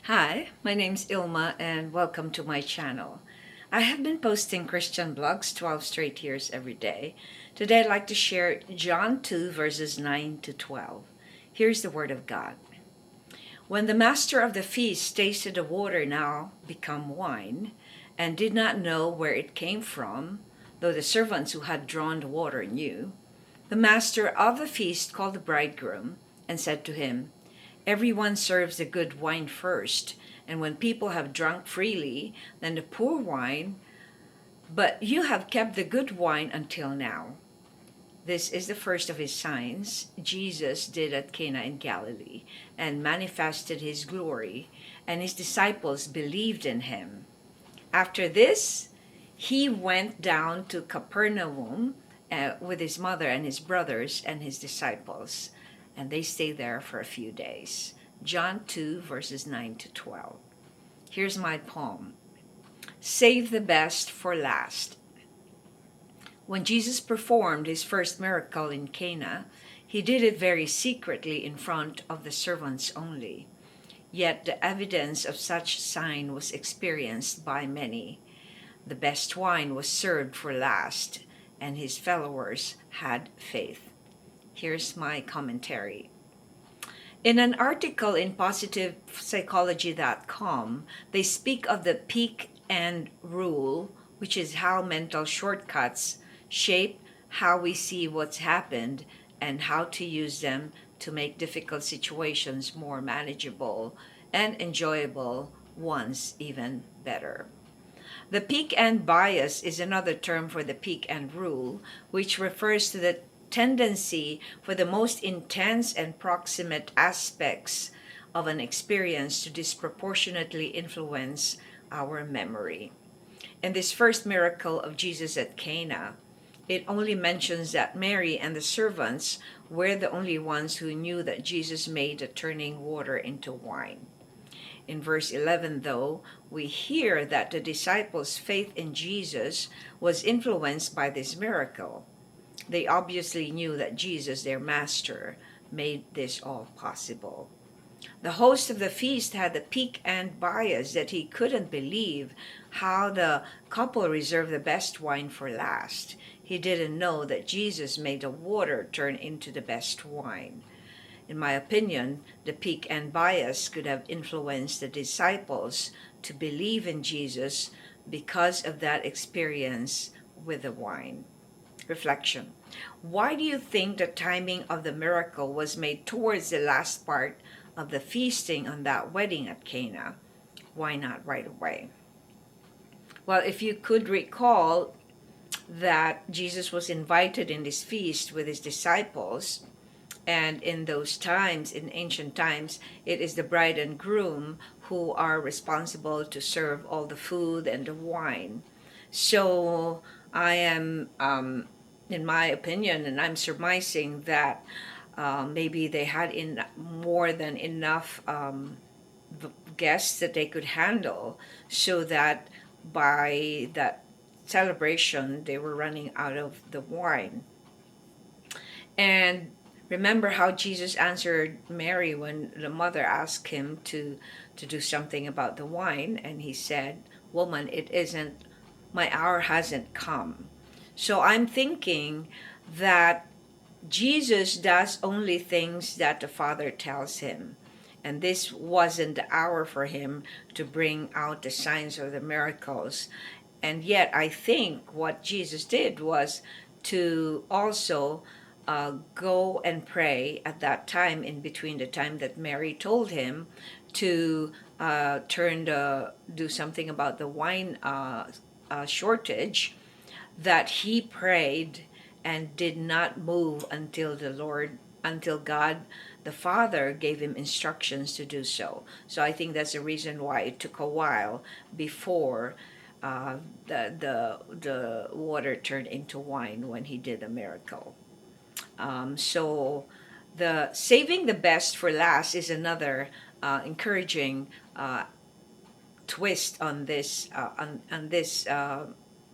Hi, my name's Ilma and welcome to my channel. I have been posting Christian blogs 12 straight years every day. Today I'd like to share John 2 verses 9 to 12. Here's the word of God. When the master of the feast tasted the water now become wine, and did not know where it came from, though the servants who had drawn the water knew, the master of the feast called the bridegroom and said to him, Everyone serves the good wine first, and when people have drunk freely, then the poor wine, but you have kept the good wine until now. This is the first of his signs Jesus did at Cana in Galilee, and manifested his glory, and his disciples believed in him. After this, he went down to Capernaum with his mother and his brothers and his disciples, and they stayed there for a few days. John 2, verses 9 to 12. Here's my poem. Save the best for last. When Jesus performed his first miracle in Cana, he did it very secretly in front of the servants only. Yet the evidence of such sign was experienced by many. The best wine was served for last, and his followers had faith. Here's my commentary. In an article in positivepsychology.com, they speak of the peak and rule, which is how mental shortcuts shape how we see what's happened and how to use them to make difficult situations more manageable and enjoyable ones even better. The peak and bias is another term for the peak and rule, which refers to the tendency for the most intense and proximate aspects of an experience to disproportionately influence our memory. In this first miracle of Jesus at Cana, it only mentions that Mary and the servants were the only ones who knew that Jesus made the turning water into wine. In verse 11, though, we hear that the disciples' faith in Jesus was influenced by this miracle. They obviously knew that Jesus, their master, made this all possible. The host of the feast had the pique and bias that he couldn't believe how the couple reserved the best wine for last. He didn't know that Jesus made the water turn into the best wine. In my opinion, the pique and bias could have influenced the disciples to believe in Jesus because of that experience with the wine. Reflection. Why do you think the timing of the miracle was made towards the last part of the feasting on that wedding at Cana? Why not right away? Well, if you could recall that Jesus was invited in this feast with his disciples, and in those times, in ancient times, it is the bride and groom who are responsible to serve all the food and the wine. So I am, in my opinion, and I'm surmising that maybe they had more than enough guests that they could handle, so that by that celebration they were running out of the wine. And remember how Jesus answered Mary when the mother asked him to do something about the wine, and he said, "Woman, it isn't, my hour hasn't come." So I'm thinking that Jesus does only things that the Father tells him. And this wasn't the hour for him to bring out the signs or the miracles. And yet I think what Jesus did was to also go and pray at that time, in between the time that Mary told him to do something about the wine shortage, that he prayed and did not move until God the Father gave him instructions to do so. So I think that's the reason why it took a while before the water turned into wine when he did a miracle. So the saving the best for last is another encouraging twist on this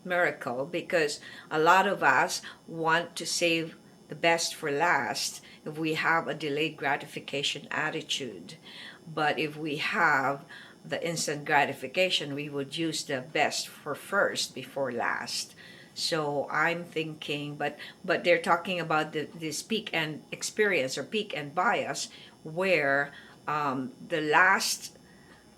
miracle, because a lot of us want to save the best for last if we have a delayed gratification attitude. But if we have the instant gratification, we would use the best for first before last. So I'm thinking, but they're talking about this peak and experience or peak and bias, where the last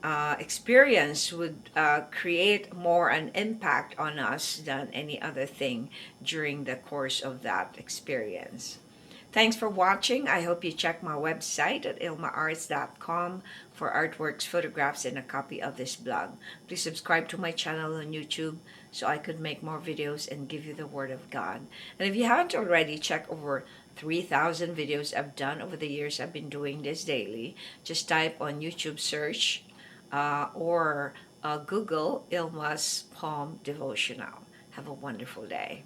experience would create more an impact on us than any other thing during the course of that experience. Thanks for watching. I hope you check my website at ilmaarts.com for artworks, photographs, and a copy of this blog. Please subscribe to my channel on YouTube so I could make more videos and give you the Word of God. And if you haven't already, check over 3,000 videos I've done over the years I've been doing this daily. Just type on YouTube search or Google ILMA'S Palm Devotional. Have a wonderful day.